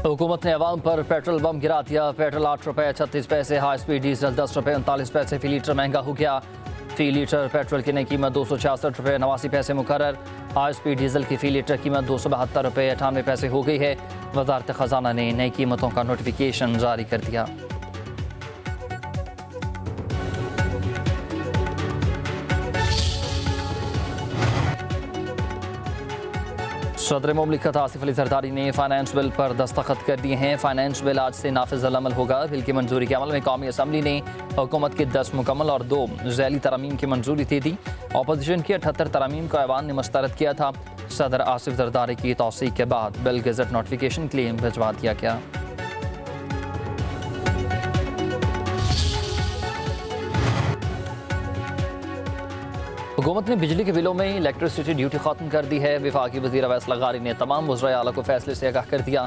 हुकूमत ने अवाम पर पेट्रोल बम गिरा दिया। पेट्रोल 8 रुपये 36 पैसे, हाई स्पीड डीजल 10 रुपये 39 पैसे फी लीटर महंगा हो गया। फी लीटर पेट्रोल की नई कीमत 266 रुपये 89 पैसे मुकर्रर। हाई स्पीड डीजल की फी लीटर कीमत 272 रुपये 98 पैसे हो गई है। वजारत खजाना ने नई कीमतों का नोटिफिकेशन जारी कर दिया। सदर मुमलिकत आसिफ अली जरदारी ने फाइनेंस बिल पर दस्तखत कर दिए हैं। फाइनेंस बिल आज से नाफिज अमल होगा। बिल की मंजूरी के अमल में कौमी असम्बली ने हुकूमत की 10 मुकम्मल और 2 ज़ैली तरमीम की मंजूरी दे दी। अपोजिशन की 78 तरमीम को ऐवान ने मुस्तरद किया था। सदर आसिफ जरदारी की तौसीक के बाद बिल गज़ट नोटिफिकेशन के लिए भिजवा दिया गया। हुकूमत ने बिजली के बिलों में इलेक्ट्रिसिटी ड्यूटी खत्म कर दी है। वफाकी वज़ीर अवैस लगारी ने तमाम वज़राए आला को फैसले से आगाह कर दिया।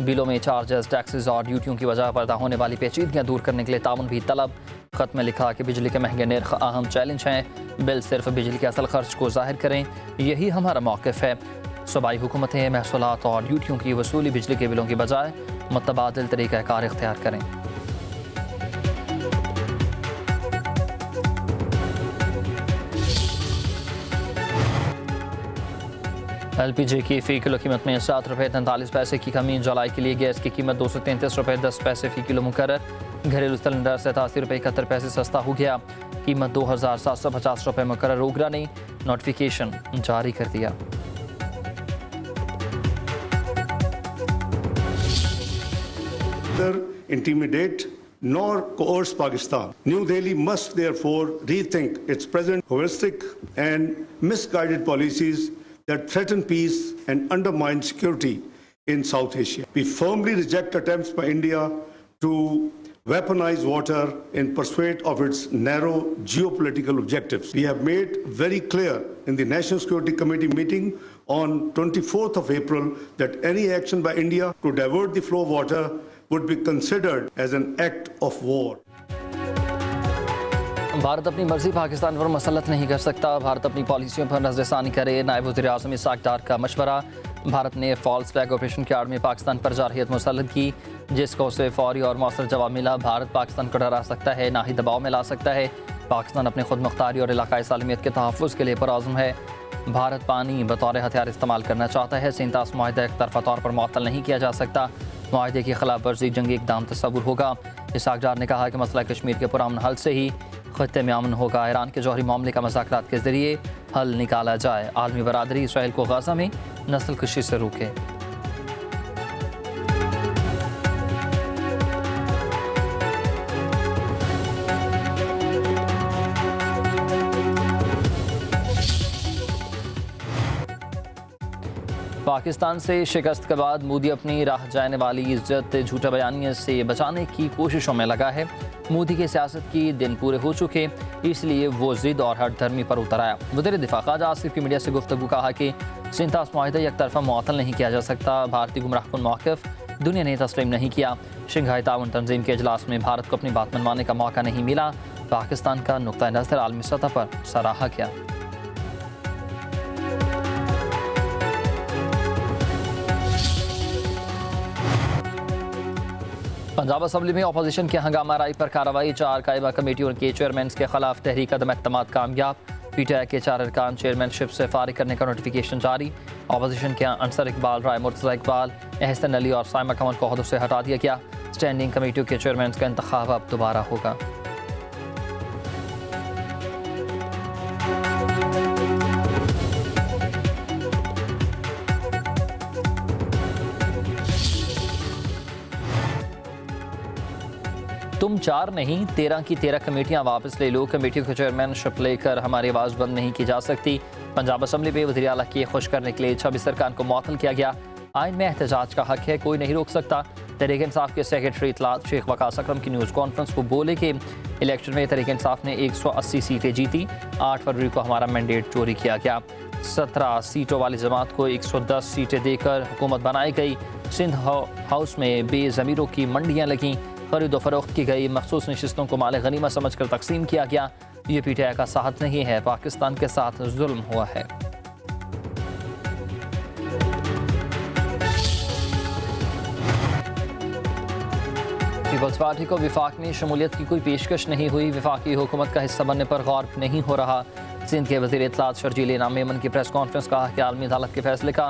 बिलों में चार्जेस, टैक्सेस और ड्यूटियों की वजह पैदा होने वाली पेचीदगियाँ दूर करने के लिए ताउन भी तलब। खत में लिखा कि बिजली के महंगे नर्ख अहम चैलेंज हैं। बिल सिर्फ बिजली के असल खर्च को जाहिर करें, यही हमारा मौक़िफ़ है। सूबाई हुकूमतें महसूलात और ड्यूटियों की वसूली बिजली के बिलों की बजाय मुतबादिल तरीक़ाकार इख्तियार करें। LPG की फ़ी किलो कीमत में 7 रुपये 43 पैसे की कमी। जुलाई के लिए गैस की कीमत 233 रुपये 10 पैसे फ़ी किलो मुकर्रर। घरेलू सिलेंडर 87 रुपये 71 पैसे सस्ता हो गया। कीमत 2750 रुपये मुकर्रर। ओगरा ने नोटिफिकेशन जारी कर दिया। Intimidate nor coerce Pakistan. New Delhi must therefore rethink its present heuristic and misguided policies that threaten peace and undermine security in South Asia. We firmly reject attempts by India to weaponize water in pursuit of its narrow geopolitical objectives. We have made very clear in the National Security Committee meeting on 24th of April that any action by India to divert the flow of water would be considered as an act of war. Bharat अपनी मर्जी पाकिस्तान पर मसलत नहीं कर सकता। भारत अपनी पॉलिसियों पर नज़रसानी करे। नायब वज़ीर आज़म इसाक डार का मशवरा। भारत ने फॉल्स फ्लैग ऑपरेशन के आड़ में पाकिस्तान पर जारहियत मुसल्लत की, जिसको उसे फौरी और मौसर जवाब मिला। भारत पाकिस्तान को डरा सकता है, ना ही दबाव में ला सकता है। पाकिस्तान अपने खुद मुख्तारी और इलाकाई सालमियत के तहफ़्फ़ुज़ के लिए पुरअज़्म है। भारत पानी बतौर हथियार इस्तेमाल करना चाहता है। सिंतास मुआहिदा एक तरफा तौर पर मुअत्तल नहीं किया जा सकता। मुआहिदे की खिलाफ वर्जी जंगी इक़दाम तस्वुर होगा। इसाक डार ने कहा कि मसला कश्मीर के पुरअमन हल से ही खत्ते में अमन होगा। ईरान के जौहरी मामले का मुज़ाकरात के ज़रिए हल निकाला जाए। आलमी बरादरी इसराइल को गाज़ा में नस्ल कशी से रोके। पाकिस्तान से शिकस्त के बाद मोदी अपनी राह जाने वाली इज्जत झूठे बयानिए से बचाने की कोशिशों में लगा है। मोदी की सियासत की दिन पूरे हो चुके, इसलिए वो ज़िद और हट धर्मी पर उतर आया। वज़ीर दिफा ख़ाजा आसिफ की मीडिया से गुफ्तगू कहा कि सिंतास मुआहिदा एक तरफा मुअत्तल नहीं किया जा सकता। भारतीय गुमराहकुन मौक़िफ़ दुनिया ने तस्लीम नहीं किया। शंघाई ताउन तंजीम के इजलास में भारत को अपनी बात मनवाने का मौका नहीं मिला। पाकिस्तान का नुक्ता नज़र आलमी सतह पर सराहा गया। पंजाब असम्बली में अपोजिशन की हंगामा राई पर कार्रवाई। 4 कायमा कमेटियों के चेयरमैन के खिलाफ तहरीक अदम एतमाद कामयाब। PTI के 4 अरकान चेयरमैनशिप से फारिग करने का नोटिफिकेशन जारी। अपोजिशन के अंसर इकबाल, राय मुर्तज़ा इकबाल, एहसन अली और साइमा कमल को ओहदों से हटा दिया गया। स्टैंडिंग कमेटियों के चेयरमैन का इंतखाब अब दोबारा होगा। तुम 4 नहीं 13 की 13 कमेटियां वापस ले लो। कमेटियों के चेयरमैनशिप लेकर हमारी आवाज़ बंद नहीं की जा सकती। पंजाब असम्बली में वज़ीर आला की खुश करने के लिए 26 अरकान को मुअत्तल किया गया। आइन में एहतजाज का हक है, कोई नहीं रोक सकता। तहरीक इंसाफ के सेक्रेटरी इतलात शेख वकास अकरम की न्यूज़ कॉन्फ्रेंस को बोले कि इलेक्शन में तहरीक इंसाफ ने 180 सीटें जीती। 8 फरवरी को हमारा मैंडेट चोरी किया गया। 17 सीटों वाली जमात को 110 सीटें देकर हुकूमत बनाई गई। सिंध हाउस में बेज़मीरों की मंडियाँ लगीं। खरीदो फरोख्त की गई। मखसूस नशिस्तों को माल गनीमत समझकर तकसीम किया गया। ये PTI का साथ नहीं है, पाकिस्तान के साथ जुल्म हुआ है। पीपल्स पार्टी को विफाक में शमूलियत की कोई पेशकश नहीं हुई। विफाकी हुकूमत का हिस्सा बनने पर गौर नहीं हो रहा। सिंध के वज़ीर इत्तलात शर्जील इनाम मेमन की प्रेस कॉन्फ्रेंस कहा कि आलमी अदालत के फैसले का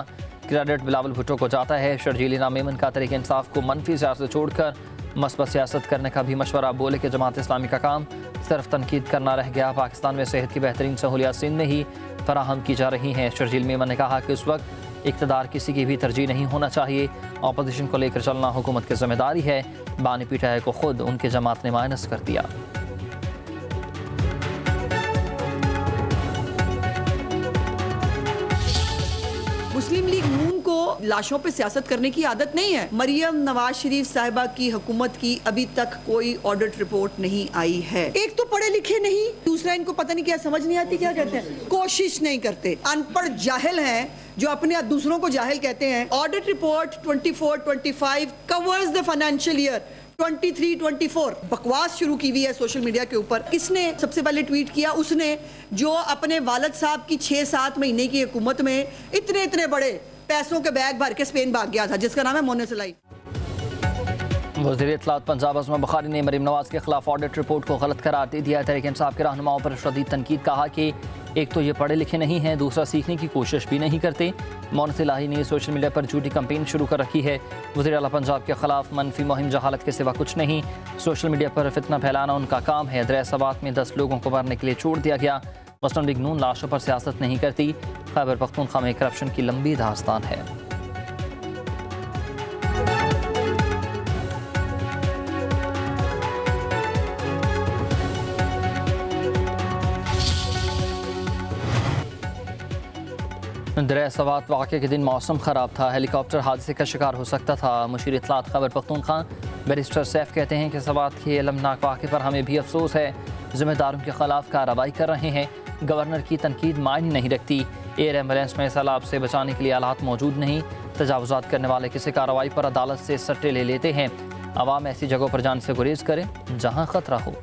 क्रेडिट बिलावल भुट्टो को जाता है। शर्जील इनाम मेमन का तरीक़े इंसाफ को मनफी सियासत छोड़कर मस्बत सियासत करने का भी मशवरा। बोले कि जमात इस्लामी का काम सिर्फ तनकीद करना रह गया। पाकिस्तान में सेहत की बेहतरीन सहूलियात सिंध में ही फराहम की जा रही हैं। शर्जील मेमन ने कहा कि उस वक्त इक़्तिदार किसी की भी तरजीह नहीं होना चाहिए। अपोजिशन को लेकर चलना हुकूमत की जिम्मेदारी है। बानी पीटाए को खुद उनकी जमात ने माइनस कर दिया। मुस्लिम लीग नून को लाशों पे सियासत करने की आदत नहीं है। मरियम नवाज शरीफ साहिबा की हुकूमत की अभी तक कोई ऑडिट रिपोर्ट नहीं आई है। एक तो पढ़े लिखे नहीं, दूसरा इनको पता नहीं क्या समझ नहीं आती, क्या कहते हैं, कोशिश नहीं करते, अनपढ़ जाहिल हैं जो अपने दूसरों को जाहिल कहते हैं। Audit report 24-25 covers the financial year 23-24। बकवास शुरू की हुई है सोशल मीडिया के ऊपर। किसने सबसे पहले ट्वीट किया? उसने, जो अपने वालिद साहब की 6-7 महीने की हुकूमत में इतने बड़े पैसों के बैग भर के स्पेन भाग गया था, जिसका नाम है मोने सलाई। वज़ीर इत्तलात पंजाब अज़मा बुखारी ने मरीम नवाज के खिलाफ ऑडिट रिपोर्ट को गलत करार दे दिया। तहरीक इंसाफ के रहनुमाओं पर शदीद तनकीद। कहा कि एक तो ये पढ़े लिखे नहीं हैं, दूसरा सीखने की कोशिश भी नहीं करते। मोने सलाई ने सोशल मीडिया पर झूठी कंपेन शुरू कर रखी है। वज़ीर आला पंजाब के खिलाफ मनफी मुहिम जहालत के सिवा कुछ नहीं। सोशल मीडिया पर फितना फैलाना उनका काम है। दरियासवात में 10 लोगों को मारने के लिए छोड़ दिया गया। मुस्लिम लीग नून लाशों पर सियासत नहीं करती। खैबर पख्तूनख्वा में करप्शन की लंबी दास्तान है। दरियासवात वाक़े के दिन मौसम ख़राब था। हेलीकॉप्टर हादसे का शिकार हो सकता था। मुशीर इत्तलात खैबर पख्तूनख्वा बैरिस्टर सैफ कहते हैं कि सवात के अलमनाक वाक़े पर हमें भी अफसोस है। ज़िम्मेदारों के खिलाफ कार्रवाई कर रहे हैं। गवर्नर की तनकीद मायने नहीं रखती। एयर एम्बुलेंस में सैलाब से बचाने के लिए आलात मौजूद नहीं। तजावुज़ात करने वाले किसी कार्रवाई पर अदालत से सट्टे ले लेते हैं। आवाम ऐसी जगहों पर जाने से गुरेज करें जहाँ ख़तरा हो।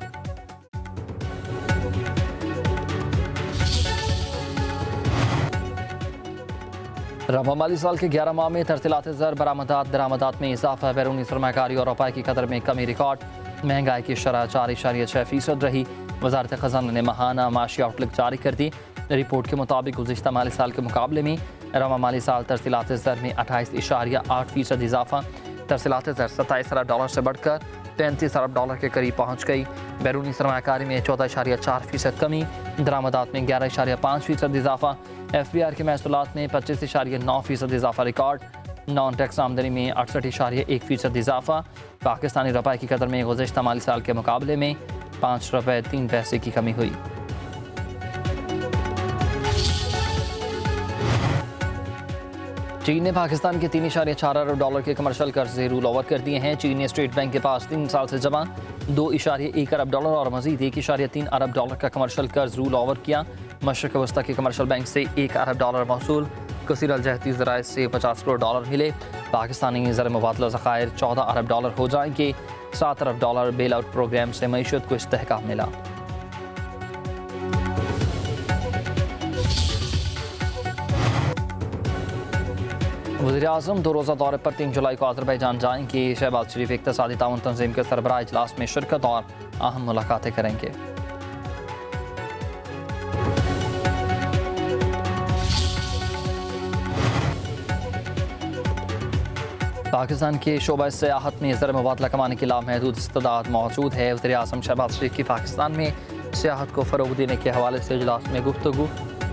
रवा माली साल के 11 माह में तरतीलात ज़र दरामदात में इजाफा। बैरूनी सरमाकारी और रुपये की कदर में कमी रिकॉर्ड। महंगाई की शरह 4.6% रही। वजारत ख़जाना ने माहाना माशी आउटलुक जारी कर दी। रिपोर्ट के मुताबिक गुज़िश्ता माली साल के मुकाबले में रवा माली साल तरतीलात ज़र में 28.8% इजाफा। तरसीलात ज़र $27 अरब से बढ़कर $33 अरब के करीब पहुँच गई। बैरूनी सरमाकारी में 14.4% कमी। दरामदात में 11.5% इजाफा। FBR के महसूलात में 25.9% इजाफा रिकॉर्ड। नॉन टैक्स आमदनी में 68.1% इजाफा। पाकिस्तानी रुपये की कदर में गुज़िश्ता माली साल के मुकाबले में ₹5.03 की कमी हुई। चीन ने पाकिस्तान के $3.4 अरब के कमर्शियल कर्जे रूल ओवर कर दिए हैं। चीन ने स्टेट बैंक के पास 3 साल से जमा $2.1 अरब और मजीद $1.3 अरब का कमर्शियल कर्ज रूल ओवर किया। मशरक़ वस्ता के कमर्शियल बैंक से $1 अरब मौसूल। कसीर अलजहती ज़राए से $50 करोड़ मिले। पाकिस्तानी ज़र मुबादला ज़खायर $14 अरब हो जाएंगे। $7 अरब बेल आउट प्रोग्राम से मईशत को इस्तेहकाम मिला। वज़ीर-ए-आज़म 2 रोज़ा दौरे पर 3 जुलाई को अज़रबैजान जाएंगे। शहबाज शरीफ इक़्तिसादी ताउन तंज़ीम के सरबराह इजलास में शिरकत और अहम मुलाकातें करेंगे। पाकिस्तान के शोबा सियाहत में ज़र मुबादला कमाने की लामहदूद इस्तेदाद मौजूद है। वज़ीर-ए-आज़म शहबाज शरीफ की पाकिस्तान में सियाहत को फ़रोग़ देने के हवाले से इजलास में गुफ्तगू।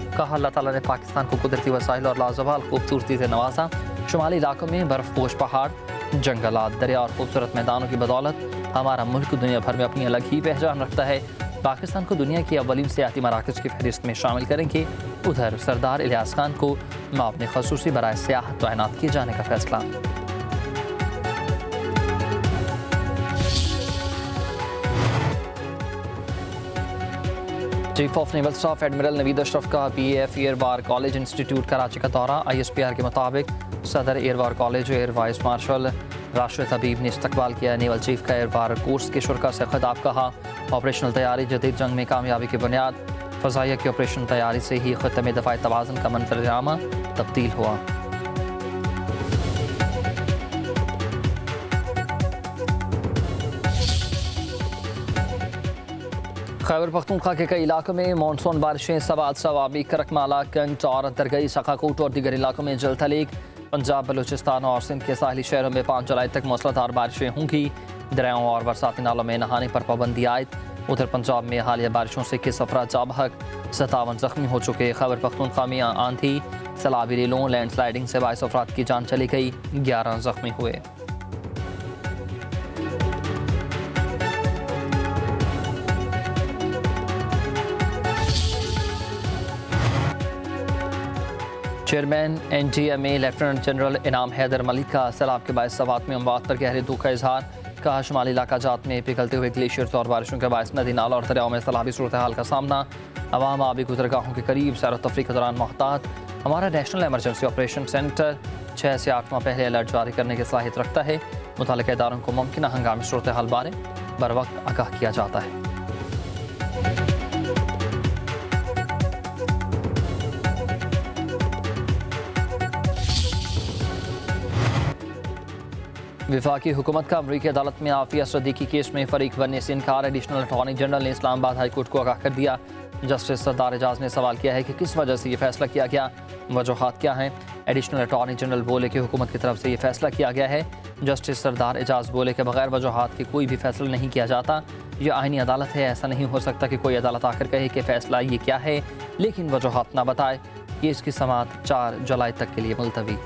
कहा अल्लाह ताला ने पाकिस्तान को कुदरती वसाइल और लाजवाल खूबसूरती से नवाजा। शुमाली इलाकों में बर्फपोश पहाड़, जंगलात, दरिया और खूबसूरत मैदानों की बदौलत हमारा मुल्क दुनिया भर में अपनी अलग ही पहचान रखता है। पाकिस्तान को दुनिया की अव्वलीन सियाती मराकज़ की फहरिस्त में शामिल करेंगे। उधर सरदार इलियास खान को मामले ख़ुसूसी बराए सियाहत तैनात किए जाने का फैसला। Chief of naval staff admiral Naveed Ashraf का PAF air war college institute Karachi का दौरा। ISPR के मुताबिक सदर air war college air vice marshal Rashid Habib ने इस्तकबाल किया। नेवल चीफ का एयर वार कोर्स के शुरा से खिताब। कहा ऑपरेशनल तैयारी जदीद जंग में कामयाबी की बुनियाद। फ़ज़ाइया की ऑपरेशन तैयारी से ही ख़त्े में दफ़ाए तवाज़ुन का मंजरनामा तब्दील हुआ। खैबर पख्तूनख्वा के कई इलाकों में मानसून बारिशें सवाद सवाबी करकमाला कंट और दरगई सखाकोट और दीगर इलाकों में जलथलीक। पंजाब बलूचिस्तान और सिंध के साहली शहरों में 5 जुलाई तक मूसलाधार बारिशें होंगी। दरियाओं और बरसाती नालों में नहाने पर पाबंदी आयद। उधर पंजाब में हालिया बारिशों से 21 अफराद जाबहक, 57 जख्मी हो चुके। खैबर पख्तूनख्वा में आंधी सैलाबी रेलों लैंडस्लाइडिंग से 22 अफराद की जान चली गई, 11 जख्मी हुए। चेयरमैन NGMA लेफ्टिनेंट जनरल इनाम हैदर मलिक का सैलाब के बायस सवात में अमवात पर गहरे दुख का इजहार। कहा शुमाली इलाका जात में पिघलते हुए ग्लेशियर्स और बारिशों के बायस नदी नाला और दरियाओं में सैलाबी सूरत हाल का सामना। अवाम आबी गुजरगाहों के करीब सैर व तफरीह के दौरान मोहतात। हमारा नेशनल एमरजेंसी ऑपरेशन सेंटर 6 से 8 माह पहले अलर्ट जारी करने की सलाहियत रखता है। मुतल्लिका इदारों को मुमकिन हंगामी सूरत हाल बारे बर वक्त आगाह किया जाता है। वफाकी हुकूमत का अमरीकी अदालत में आफिया सदीकी केस में फरीक बनने से इनकार। एडिशनल अटॉर्नी जनरल ने इस्लामाबाद हाई कोर्ट को आगाह कर दिया। जस्टिस सरदार एजाज ने सवाल किया है कि किस वजह से ये फैसला किया गया, वजूहात क्या हैं। एडिशनल अटॉर्नी जनरल बोले कि हुकूमत की तरफ से ये फैसला किया गया है। जस्टिस सरदार एजाज बोले कि बगैर वजूहात के कोई भी फैसला नहीं किया जाता। यह आईनी अदालत है, ऐसा नहीं हो सकता कि कोई अदालत आकर कहे कि फैसला ये क्या है लेकिन वजूहात ना बताए। केस की समाअत 4 जुलाई तक के लिए मुलतवी।